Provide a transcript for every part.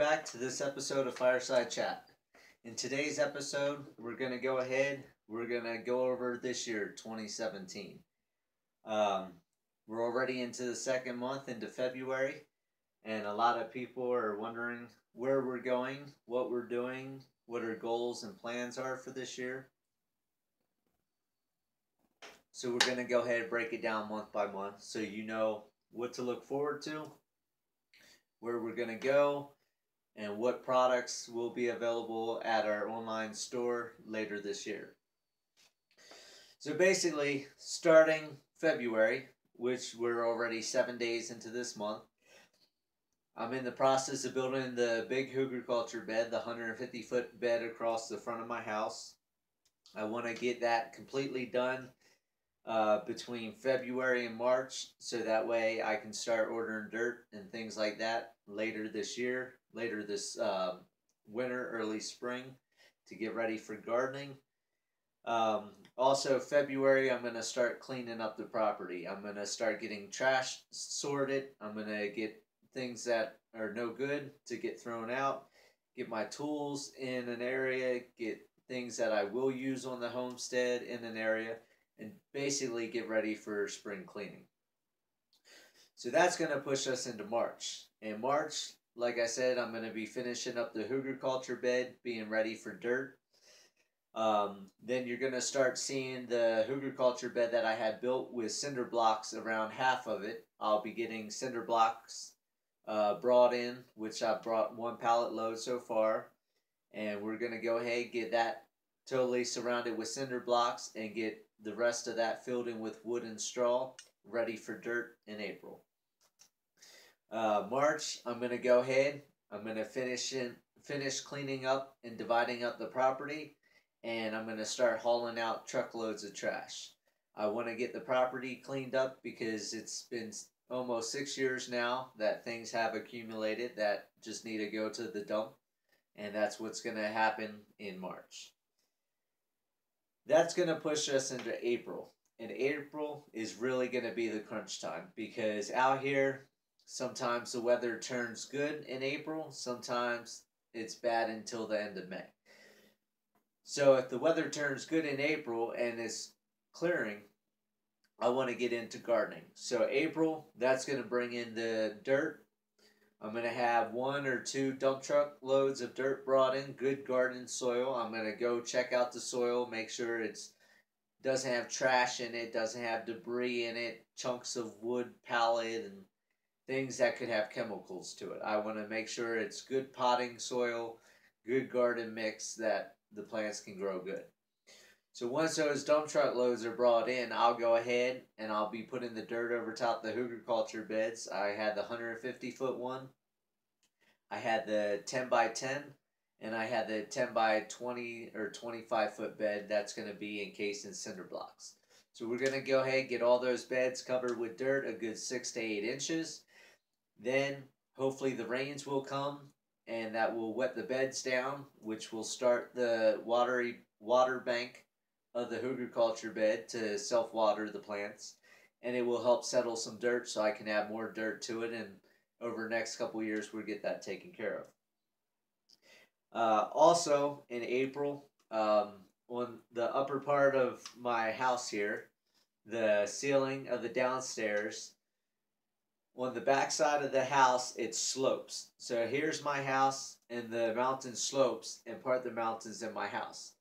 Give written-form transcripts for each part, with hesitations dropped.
back to this episode of Fireside Chat. In today's episode, we're going to go over this year, 2017. We're already into the second month, into February, and a lot of people are wondering where we're going, what we're doing, what our goals and plans are for this year. So we're going to go ahead and break it down month by month so you know what to look forward to, where we're going to go, and what products will be available at our online store later this year. So basically, starting February, which we're already 7 days into this month, I'm in the process of building the big hugelkultur bed, the 150-foot bed across the front of my house. I want to get that completely done between February and March, so that way I can start ordering dirt and things like that later this year, later this winter, early spring, to get ready for gardening. Also, February, I'm going to start cleaning up the property. I'm going to start getting trash sorted. I'm going to get things that are no good to get thrown out, get my tools in an area, get things that I will use on the homestead in an area, and basically get ready for spring cleaning. So that's going to push us into March. In March, like I said, I'm going to be finishing up the hugelkultur bed, being ready for dirt. Then you're going to start seeing the hugelkultur bed that I had built with cinder blocks around half of it. I'll be getting cinder blocks brought in, which I've brought 1 pallet load so far. And we're going to go ahead and get that totally surrounded with cinder blocks and get the rest of that filled in with wood and straw, ready for dirt in April. March, I'm going to go ahead. I'm going to finish cleaning up and dividing up the property, and I'm going to start hauling out truckloads of trash. I want to get the property cleaned up because it's been almost 6 years now that things have accumulated that just need to go to the dump, and that's what's going to happen in March. That's going to push us into April. And April is really going to be the crunch time because out here, sometimes the weather turns good in April. Sometimes it's bad until the end of May. So if the weather turns good in April and it's clearing, I want to get into gardening. So April, that's going to bring in the dirt. I'm going to have 1 or 2 dump truck loads of dirt brought in, good garden soil. I'm going to go check out the soil, make sure it doesn't have trash in it, doesn't have debris in it, chunks of wood, pallet, and things that could have chemicals to it. I want to make sure it's good potting soil, good garden mix that the plants can grow good. So once those dump truck loads are brought in, I'll go ahead and I'll be putting the dirt over top the hugelkultur beds. I had the 150-foot one, I had the 10 by 10, and I had the 10 by 20 or 25-foot bed that's going to be encased in cinder blocks. So we're going to go ahead and get all those beds covered with dirt, a good 6 to 8 inches. Then hopefully the rains will come and that will wet the beds down, which will start the water bank of the hugelkultur bed to self-water the plants, and it will help settle some dirt so I can add more dirt to it, and over the next couple of years we'll get that taken care of. Also in April, on the upper part of my house here, the ceiling of the downstairs, on the back side of the house, it slopes. So here's my house, and the mountain slopes, and part of the mountain's in my house.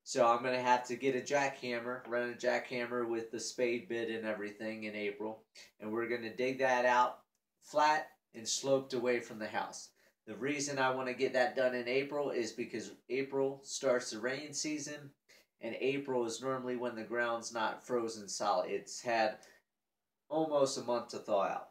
So I'm going to have to get a jackhammer, run a jackhammer with the spade bit and everything in April. And we're going to dig that out flat and sloped away from the house. The reason I want to get that done in April is because April starts the rain season. And April is normally when the ground's not frozen solid. It's had almost a month to thaw out.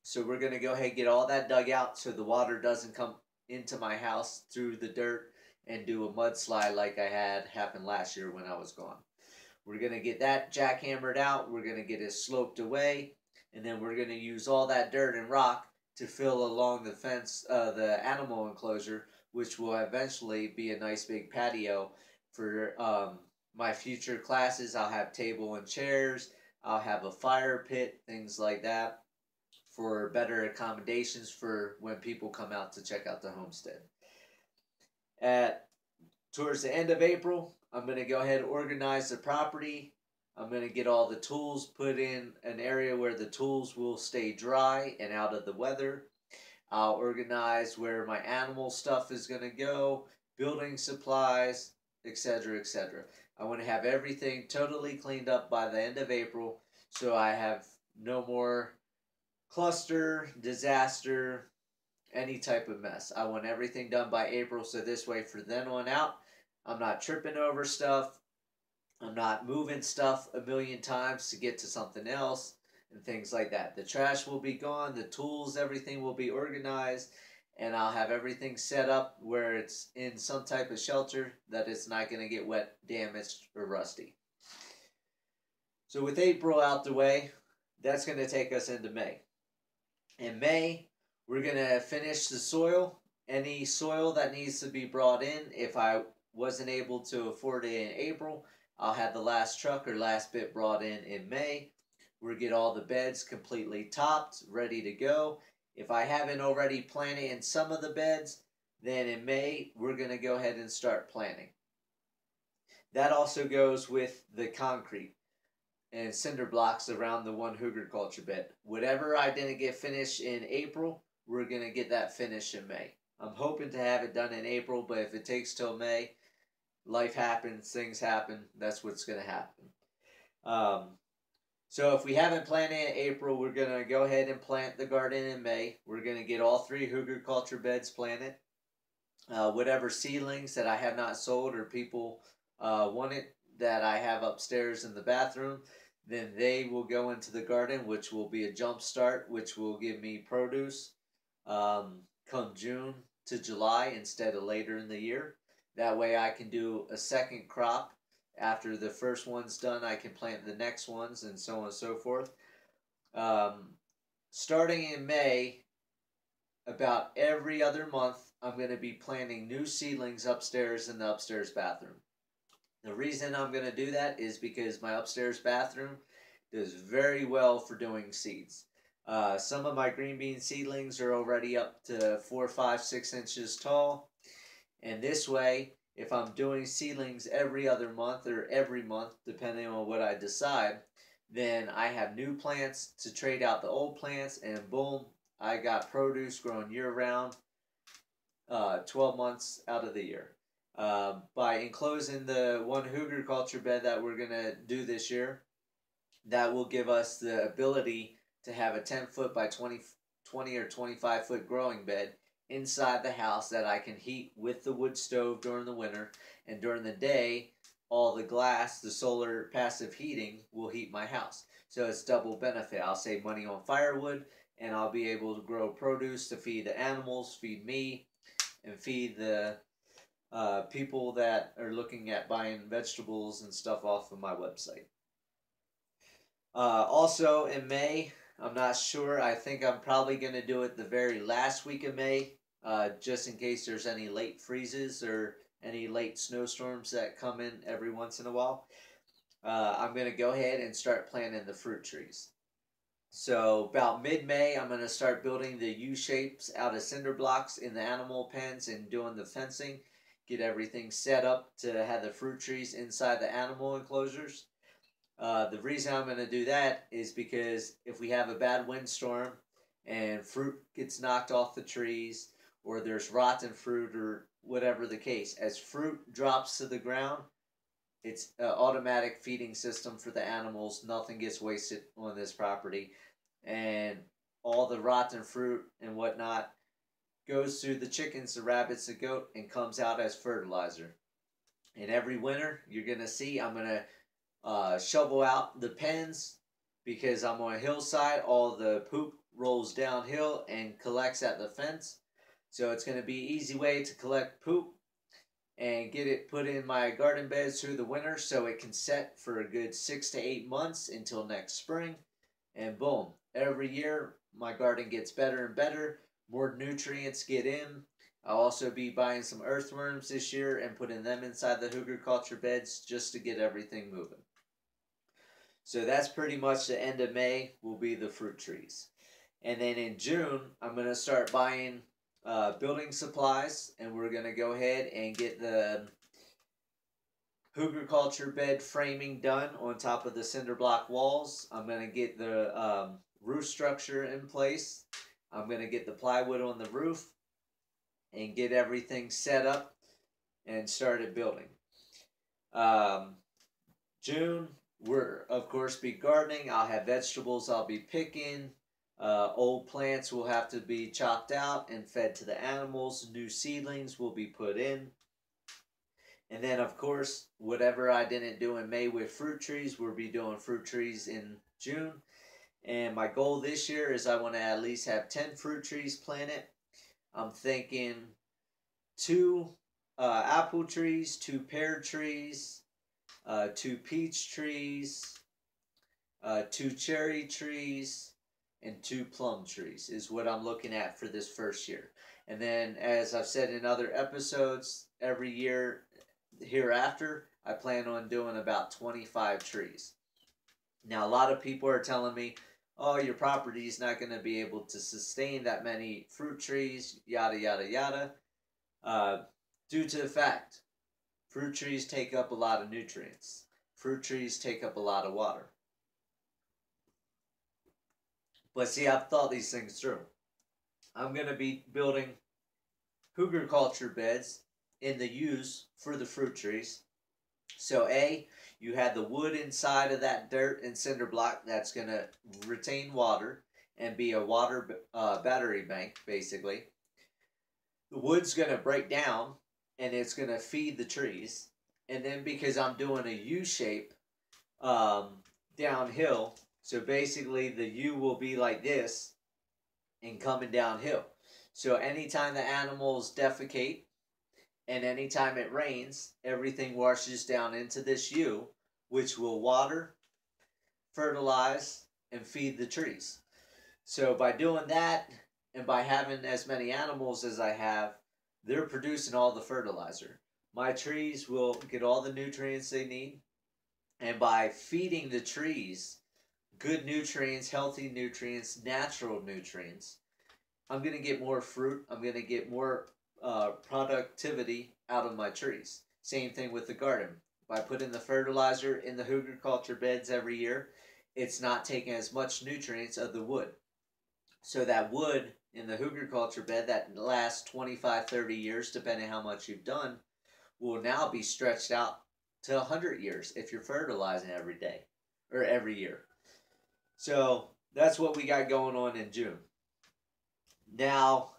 So we're going to go ahead and get all that dug out so the water doesn't come into my house through the dirt and do a mudslide like I had happen last year when I was gone. We're going to get that jackhammered out. We're going to get it sloped away. And then we're going to use all that dirt and rock to fill along the fence, the animal enclosure, which will eventually be a nice big patio for my future classes. I'll have table and chairs. I'll have a fire pit, things like that, for better accommodations for when people come out to check out the homestead. Towards the end of April, I'm going to go ahead and organize the property. I'm going to get all the tools put in an area where the tools will stay dry and out of the weather. I'll organize where my animal stuff is going to go, building supplies, etc., etc. I want to have everything totally cleaned up by the end of April so I have no more cluster, disaster, any type of mess. I want everything done by April so this way for then on out, I'm not tripping over stuff. I'm not moving stuff a million times to get to something else and things like that. The trash will be gone, the tools, everything will be organized, and I'll have everything set up where it's in some type of shelter that it's not going to get wet, damaged, or rusty. So with April out the way, that's going to take us into May. In May, we're going to finish the soil. Any soil that needs to be brought in, if I wasn't able to afford it in April, I'll have the last truck or last bit brought in May. We'll get all the beds completely topped, ready to go. If I haven't already planted in some of the beds, then in May, we're going to go ahead and start planting. That also goes with the concrete and cinder blocks around the one hugelkultur bed. Whatever I didn't get finished in April, we're going to get that finished in May. I'm hoping to have it done in April, but if it takes till May, life happens, things happen, that's what's going to happen. So if we haven't planted in April, we're going to go ahead and plant the garden in May. We're going to get all 3 hugelkultur beds planted. Whatever seedlings that I have not sold or people wanted that I have upstairs in the bathroom, then they will go into the garden, which will be a jump start, which will give me produce come June to July instead of later in the year. That way I can do a second crop. After the first one's done, I can plant the next ones and so on and so forth. Starting in May, about every other month, I'm going to be planting new seedlings upstairs in the upstairs bathroom. The reason I'm going to do that is because my upstairs bathroom does very well for doing seeds. Some of my green bean seedlings are already up to 4, 5, 6 inches tall. And this way, if I'm doing seedlings every other month or every month, depending on what I decide, then I have new plants to trade out the old plants, and boom, I got produce growing year-round, 12 months out of the year. By enclosing the one hugelkultur bed that we're going to do this year, that will give us the ability to have a 10-foot by 20 or 25-foot growing bed inside the house that I can heat with the wood stove during the winter, and during the day, all the glass, the solar passive heating, will heat my house. So it's double benefit. I'll save money on firewood, and I'll be able to grow produce to feed the animals, feed me, and feed the people that are looking at buying vegetables and stuff off of my website. Also in May, I'm not sure. I think I'm probably going to do it the very last week of May, just in case there's any late freezes or any late snowstorms that come in every once in a while. I'm going to go ahead and start planting the fruit trees. So about mid-May, I'm going to start building the U-shapes out of cinder blocks in the animal pens and doing the fencing. Get everything set up to have the fruit trees inside the animal enclosures. The reason I'm going to do that is because if we have a bad windstorm and fruit gets knocked off the trees, or there's rotten fruit or whatever the case, as fruit drops to the ground, it's an automatic feeding system for the animals. Nothing gets wasted on this property. And all the rotten fruit and whatnot goes through the chickens, the rabbits, the goat, and comes out as fertilizer. And every winter, you're going to see I'm going to shovel out the pens because I'm on a hillside. All the poop rolls downhill and collects at the fence. So it's going to be an easy way to collect poop and get it put in my garden beds through the winter so it can set for a good 6 to 8 months until next spring. And boom, every year my garden gets better and better. More nutrients get in. I'll also be buying some earthworms this year and putting them inside the hugelkultur beds just to get everything moving. So that's pretty much the end of May will be the fruit trees. And then in June, I'm going to start buying building supplies, and we're going to go ahead and get the hugelkultur bed framing done on top of the cinder block walls. I'm going to get the roof structure in place. I'm going to get the plywood on the roof and get everything set up and started building. June, we're of course be gardening. I'll have vegetables I'll be picking. Old plants will have to be chopped out and fed to the animals. New seedlings will be put in. And then, of course, whatever I didn't do in May with fruit trees, we'll be doing fruit trees in June. And my goal this year is I want to at least have 10 fruit trees planted. I'm thinking 2 apple trees, 2 pear trees, 2 peach trees, 2 cherry trees, and 2 plum trees is what I'm looking at for this first year. And then, as I've said in other episodes, every year hereafter, I plan on doing about 25 trees. Now, a lot of people are telling me, oh, your property is not going to be able to sustain that many fruit trees, yada, yada, yada. Due to the fact, fruit trees take up a lot of nutrients. Fruit trees take up a lot of water. But see, I've thought these things through. I'm going to be building hugelkultur beds in the U's for the fruit trees. So A, you have the wood inside of that dirt and cinder block that's going to retain water and be a water battery bank, basically. The wood's going to break down and it's going to feed the trees. And then because I'm doing a U shape downhill, so basically the U will be like this and coming downhill. So anytime the animals defecate and anytime it rains, everything washes down into this U, which will water, fertilize, and feed the trees. So by doing that, and by having as many animals as I have, they're producing all the fertilizer. My trees will get all the nutrients they need. And by feeding the trees good nutrients, healthy nutrients, natural nutrients, I'm going to get more fruit. I'm going to get more productivity out of my trees. Same thing with the garden. By putting the fertilizer in the hugelkultur beds every year, it's not taking as much nutrients of the wood. So that wood in the hugelkultur bed that lasts 25, 30 years, depending how much you've done, will now be stretched out to 100 years if you're fertilizing every day or every year. So that's what we got going on in June. Now,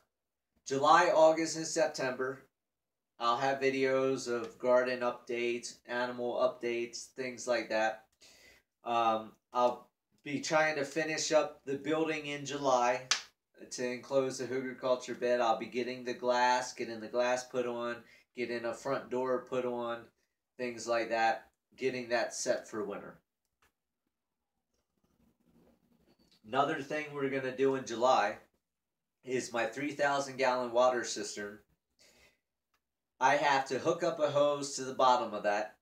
July, August, and September, I'll have videos of garden updates, animal updates, things like that. I'll be trying to finish up the building in July to enclose the hugelkultur bed. I'll be getting the glass put on, getting a front door put on, things like that, getting that set for winter. Another thing we're going to do in July is my 3,000-gallon water cistern. I have to hook up a hose to the bottom of that,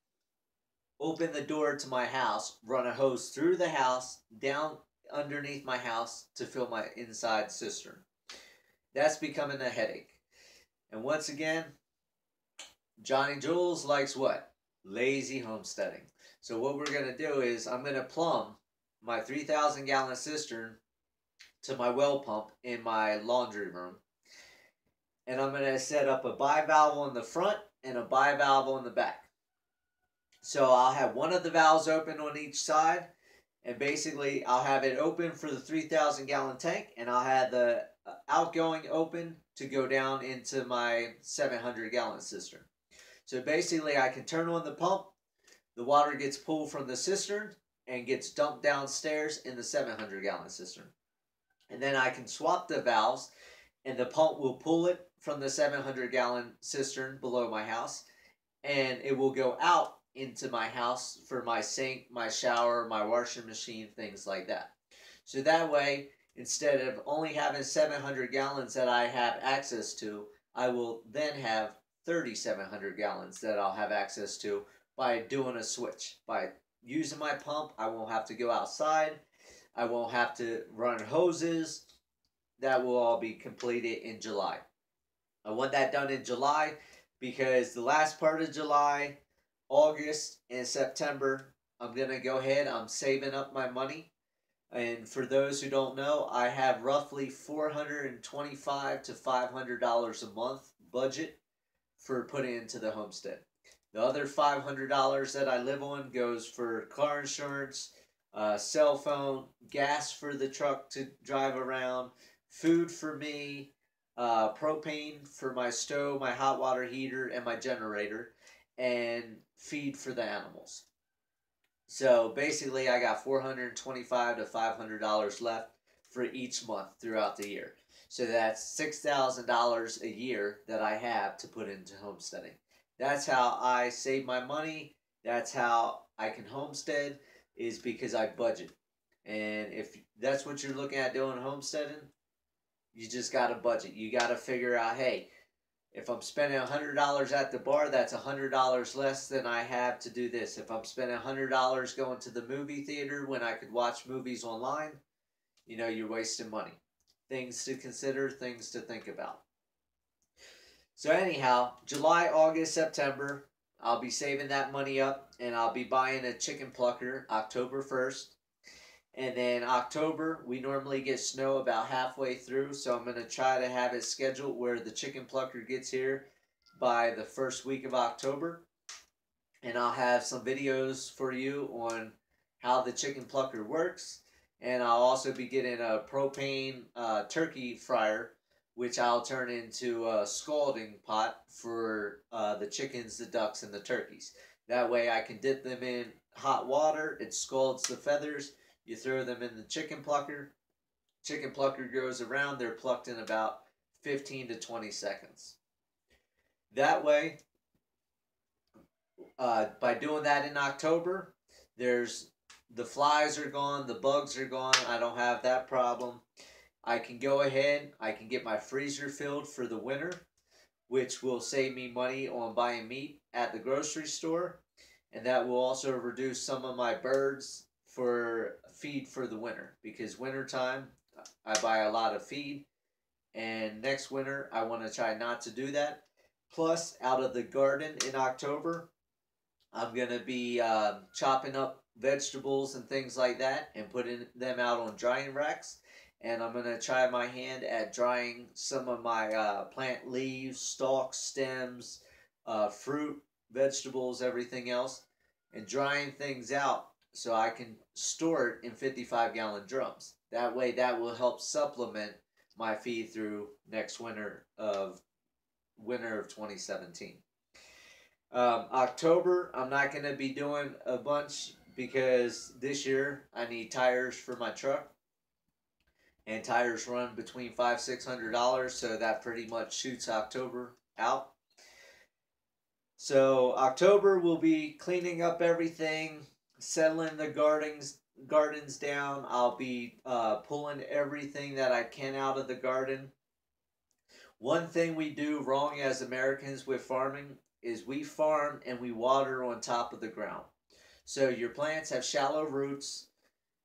open the door to my house, run a hose through the house, down underneath my house to fill my inside cistern. That's becoming a headache. And once again, Johnny Jules likes what? Lazy homesteading. So what we're going to do is I'm going to plumb my 3,000-gallon cistern to my well pump in my laundry room. And I'm going to set up a bivalve on the front and a bivalve on the back. So I'll have one of the valves open on each side. And basically I'll have it open for the 3,000-gallon tank. And I'll have the outgoing open to go down into my 700-gallon cistern. So basically I can turn on the pump. The water gets pulled from the cistern and gets dumped downstairs in the 700-gallon cistern. And then I can swap the valves and the pump will pull it from the 700-gallon cistern below my house and it will go out into my house for my sink, my shower, my washing machine, things like that. So that way, instead of only having 700 gallons that I have access to, I will then have 3,700 gallons that I'll have access to by doing a switch. By using my pump, I won't have to go outside. I won't have to run hoses. that will all be completed in July. I want that done in July because the last part of July, August, and September, I'm going to go ahead. I'm saving up my money. And for those who don't know, I have roughly $425 to $500 a month budget for putting into the homestead. The other $500 that I live on goes for car insurance, cell phone, gas for the truck to drive around, food for me, propane for my stove, my hot water heater, and my generator, and feed for the animals. So basically, I got $425 to $500 left for each month throughout the year. So that's $6,000 a year that I have to put into homesteading. That's how I save my money. That's how I can homestead, is because I budget. And if that's what you're looking at doing homesteading, you just got to budget. You got to figure out, hey, if I'm spending $100 at the bar, that's $100 less than I have to do this. If I'm spending $100 going to the movie theater when I could watch movies online, you're wasting money. Things to consider, things to think about. So anyhow, July, August, September, I'll be saving that money up, and I'll be buying a chicken plucker October 1st. And then October, we normally get snow about halfway through, so I'm going to try to have it scheduled where the chicken plucker gets here by the first week of October. And I'll have some videos for you on how the chicken plucker works. And I'll also be getting a propane turkey fryer, which I'll turn into a scalding pot for the chickens, the ducks, and the turkeys. That way I can dip them in hot water. It scalds the feathers. You throw them in the chicken plucker. Chicken plucker goes around. They're plucked in about 15 to 20 seconds. That way, by doing that in October, the flies are gone, the bugs are gone. I don't have that problem. I can go ahead. I can get my freezer filled for the winter, which will save me money on buying meat at the grocery store. And that will also reduce some of my birds for feed for the winter, because wintertime I buy a lot of feed, and next winter I want to try not to do that. Plus, out of the garden in October, I'm going to be chopping up vegetables and things like that and putting them out on drying racks. And I'm going to try my hand at drying some of my plant leaves, stalks, stems, fruit, vegetables, everything else, and drying things out so I can store it in 55-gallon drums. That way, that will help supplement my feed through next winter of 2017. October, I'm not going to be doing a bunch because this year I need tires for my truck. And tires run between $500-$600, so that pretty much shoots October out. So October we'll be cleaning up everything, settling the gardens down. I'll be pulling everything that I can out of the garden. One thing we do wrong as Americans with farming is we farm and we water on top of the ground. So your plants have shallow roots,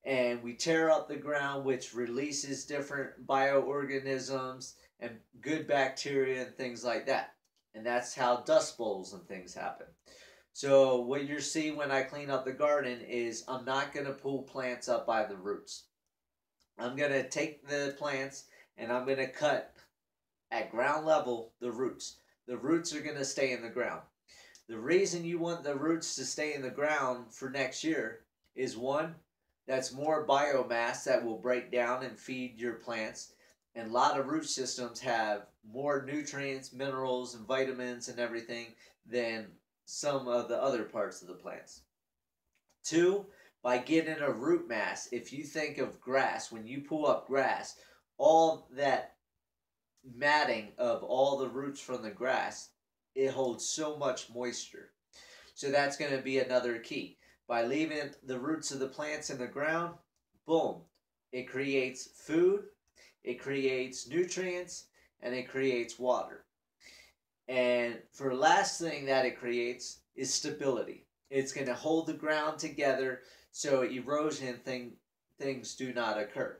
and we tear up the ground, which releases different bioorganisms and good bacteria and things like that. And that's how dust bowls and things happen. So what you see when I clean up the garden is I'm not going to pull plants up by the roots. I'm going to take the plants and I'm going to cut at ground level the roots. The roots are going to stay in the ground. The reason you want the roots to stay in the ground for next year is, one, that's more biomass that will break down and feed your plants. And a lot of root systems have more nutrients, minerals, and vitamins and everything than some of the other parts of the plants. Two, by getting a root mass, if you think of grass, when you pull up grass, all that matting of all the roots from the grass, it holds so much moisture. So that's going to be another key. By leaving the roots of the plants in the ground, boom, it creates food, it creates nutrients, and it creates water. And for the last thing that it creates is stability. It's going to hold the ground together so erosion things do not occur.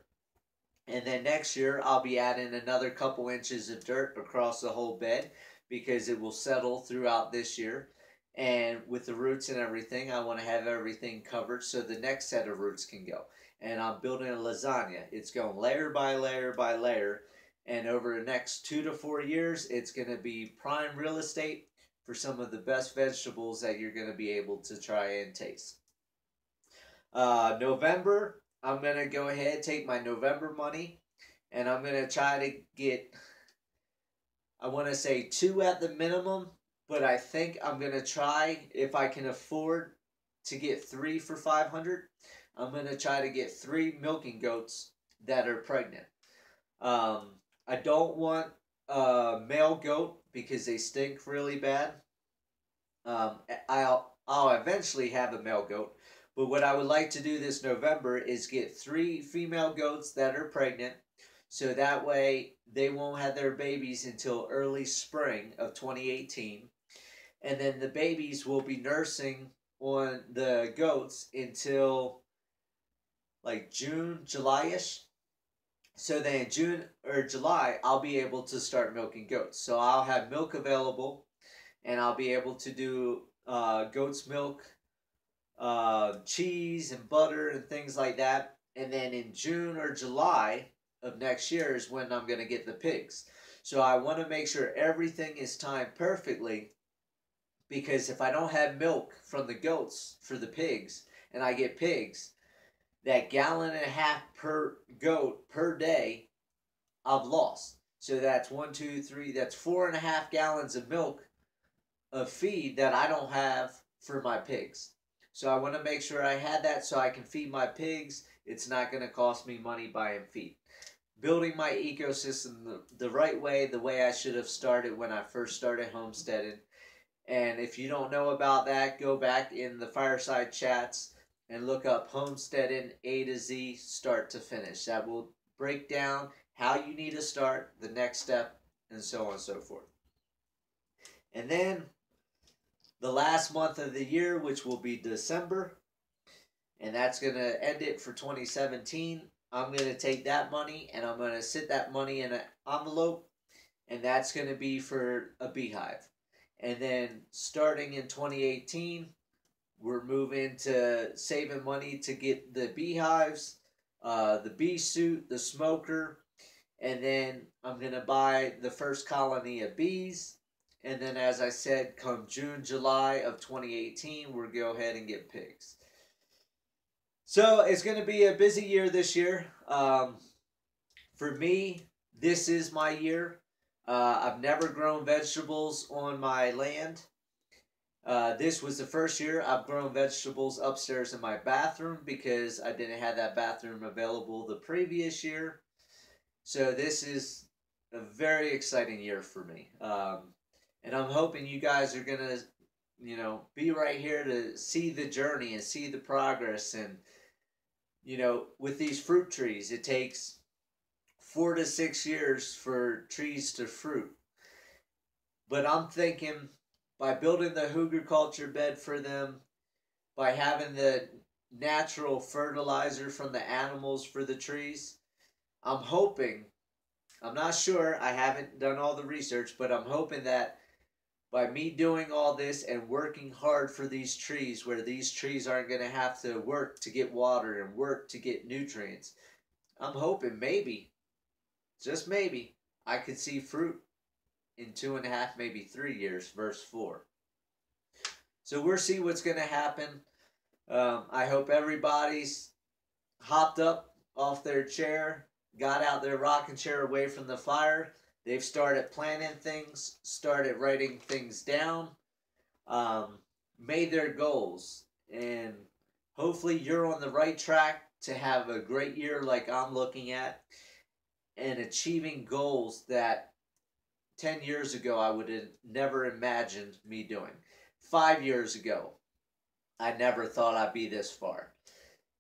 And then next year, I'll be adding another couple inches of dirt across the whole bed because it will settle throughout this year. And with the roots and everything, I want to have everything covered so the next set of roots can go. And I'm building a lasagna. It's going layer by layer by layer. And over the next 2 to 4 years, it's going to be prime real estate for some of the best vegetables that you're going to be able to try and taste. November, I'm going to go ahead, take my November money, and I'm going to try to get, I want to say 2 at the minimum, but I think I'm going to try, if I can afford to get 3 for 500, I'm going to try to get 3 milking goats that are pregnant. I don't want a male goat because they stink really bad. Um, I'll eventually have a male goat, but what I would like to do this November is get 3 female goats that are pregnant, so that way they won't have their babies until early spring of 2018, and then the babies will be nursing on the goats until like June, July-ish. So then in June or July, I'll be able to start milking goats. So I'll have milk available, and I'll be able to do goat's milk, cheese and butter and things like that. And then in June or July of next year is when I'm going to get the pigs. So I want to make sure everything is timed perfectly, because if I don't have milk from the goats for the pigs and I get pigs, that 1.5 gallons per goat per day I've lost. So that's 1, 2, 3, that's 4.5 gallons of milk of feed that I don't have for my pigs. So I want to make sure I had that so I can feed my pigs. It's not going to cost me money buying feed. Building my ecosystem the right way, the way I should have started when I first started homesteading. And if you don't know about that, go back in the fireside chats and look up homesteading A to Z, start to finish. That will break down how you need to start, the next step, and so on and so forth. And then the last month of the year, which will be December, and that's going to end it for 2017. I'm going to take that money and I'm going to sit that money in an envelope, and that's going to be for a beehive. And then starting in 2018, we're moving to saving money to get the beehives, the bee suit, the smoker, and then I'm going to buy the first colony of bees. And then, as I said, come June, July of 2018, we'll go ahead and get pigs. So it's going to be a busy year this year. For me, this is my year. I've never grown vegetables on my land. This was the first year I've grown vegetables upstairs in my bathroom because I didn't have that bathroom available the previous year. So this is a very exciting year for me. And I'm hoping you guys are going to, be right here to see the journey and see the progress. And, with these fruit trees, it takes 4 to 6 years for trees to fruit. But I'm thinking by building the hugelkultur bed for them, by having the natural fertilizer from the animals for the trees, I'm hoping, I'm not sure, I haven't done all the research, but I'm hoping that by me doing all this and working hard for these trees, where these trees aren't going to have to work to get water and work to get nutrients, I'm hoping maybe, just maybe, I could see fruit in 2.5, maybe 3 years, verse 4. So we'll see what's going to happen. I hope everybody's hopped up off their chair, got out their rocking chair away from the fire. They've started planning things, started writing things down, made their goals. And hopefully you're on the right track to have a great year like I'm looking at, and achieving goals that 10 years ago I would have never imagined me doing. 5 years ago, I never thought I'd be this far.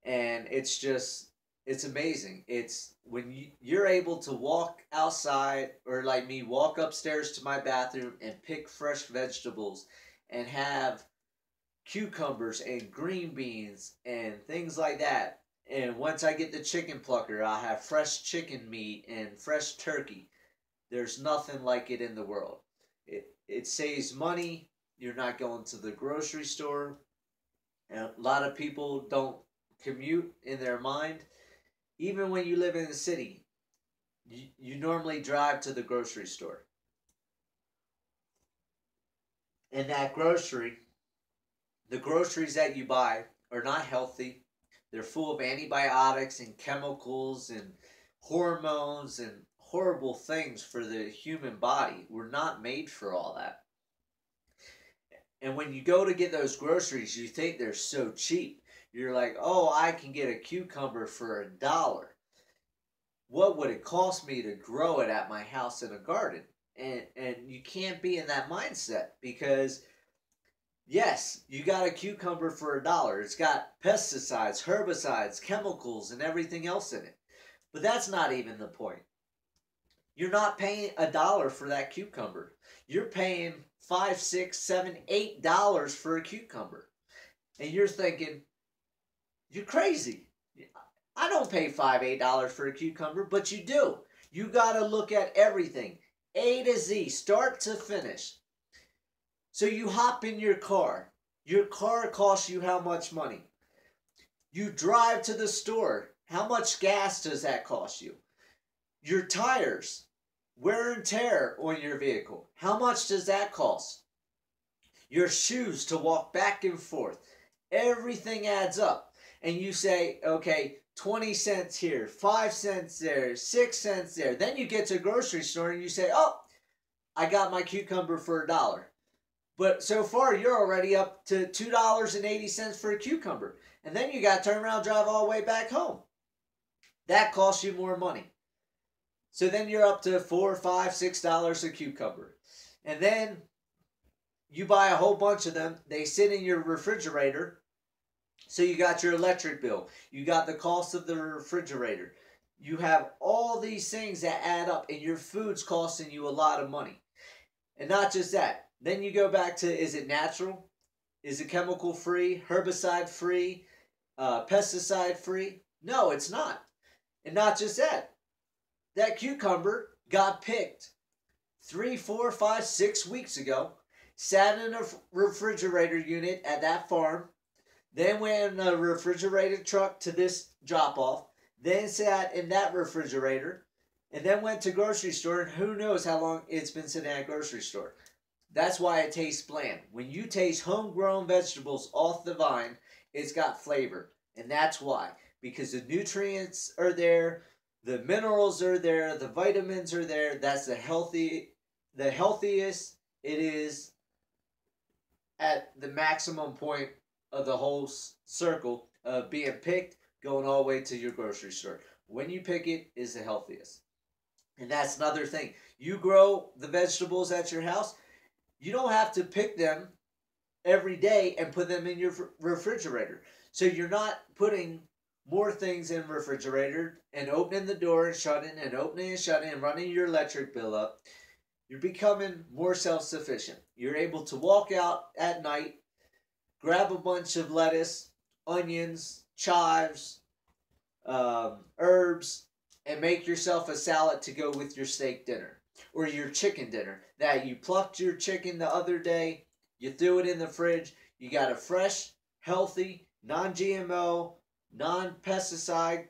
And it's amazing. It's when you're able to walk outside, or like me, walk upstairs to my bathroom and pick fresh vegetables and have cucumbers and green beans and things like that And once I get the chicken plucker, I'll have fresh chicken meat and fresh turkey. There's nothing like it in the world. It saves money. You're not going to the grocery store. And a lot of people don't commute in their mind. Even when you live in the city, you normally drive to the grocery store. And the groceries that you buy are not healthy. They're full of antibiotics and chemicals and hormones and horrible things for the human body. We're not made for all that. And when you go to get those groceries, you think they're so cheap. You're like, oh, I can get a cucumber for $1. What would it cost me to grow it at my house in a garden? And you can't be in that mindset because yes, you got a cucumber for $1. It's got pesticides, herbicides, chemicals, and everything else in it. But that's not even the point. You're not paying $1 for that cucumber. You're paying $5, $6, $7, $8 for a cucumber. And you're thinking, you're crazy. I don't pay $5, $8 for a cucumber, but you do. You got to look at everything, A to Z, start to finish. So you hop in your car. Your car costs you how much money? You drive to the store. How much gas does that cost you? Your tires, wear and tear on your vehicle. How much does that cost? Your shoes to walk back and forth. Everything adds up. And you say, okay, 20 cents here, 5 cents there, 6 cents there. Then you get to a grocery store and you say, oh, I got my cucumber for $1. But so far, you're already up to $2.80 for a cucumber. And then you got to turn around and drive all the way back home. That costs you more money. So then you're up to $4, $5, $6 a cucumber. And then you buy a whole bunch of them. They sit in your refrigerator. So you got your electric bill. You got the cost of the refrigerator. You have all these things that add up. And your food's costing you a lot of money. And not just that. Then you go back to, is it natural? Is it chemical free? Herbicide free? Pesticide free? No, it's not. And not just that. That cucumber got picked 3, 4, 5, 6 weeks ago. Sat in a refrigerator unit at that farm. Then went in a refrigerated truck to this drop off. Then sat in that refrigerator. And then went to grocery store. And who knows how long it's been sitting at a grocery store. That's why it tastes bland. When you taste homegrown vegetables off the vine, it's got flavor. And that's why. Because the nutrients are there, the minerals are there, the vitamins are there. That's the healthiest it is at the maximum point of the whole circle of being picked, going all the way to your grocery store. When you pick it, is the healthiest. And that's another thing. You grow the vegetables at your house. You don't have to pick them every day and put them in your refrigerator. So you're not putting more things in the refrigerator and opening the door and shutting and opening and shutting and running your electric bill up. You're becoming more self-sufficient. You're able to walk out at night, grab a bunch of lettuce, onions, chives, herbs, and make yourself a salad to go with your steak dinner. Or your chicken dinner. That you plucked your chicken the other day, you threw it in the fridge, you got a fresh, healthy, non-GMO, non-pesticide,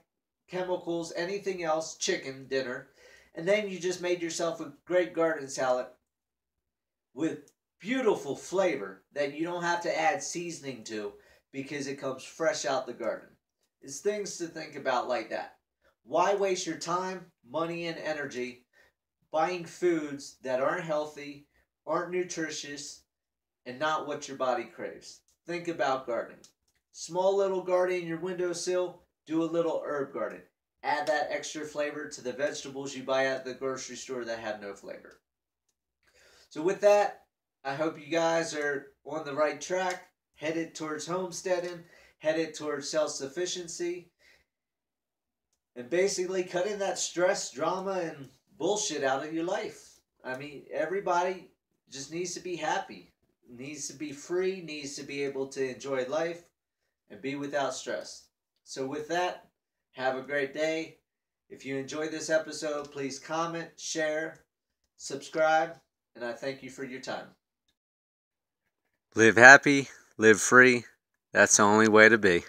chemicals, anything else, chicken dinner. And then you just made yourself a great garden salad with beautiful flavor that you don't have to add seasoning to because it comes fresh out the garden. It's things to think about like that. Why waste your time, money, and energy buying foods that aren't healthy, aren't nutritious, and not what your body craves? Think about gardening. Small little garden in your windowsill, do a little herb garden. Add that extra flavor to the vegetables you buy at the grocery store that have no flavor. So with that, I hope you guys are on the right track, headed towards homesteading, headed towards self-sufficiency, and basically cutting that stress, drama, and bullshit out of your life. I mean, everybody just needs to be happy, needs to be free, needs to be able to enjoy life and be without stress. So with that, have a great day. If you enjoyed this episode, please comment, share, subscribe, and I thank you for your time. Live happy, live free. That's the only way to be.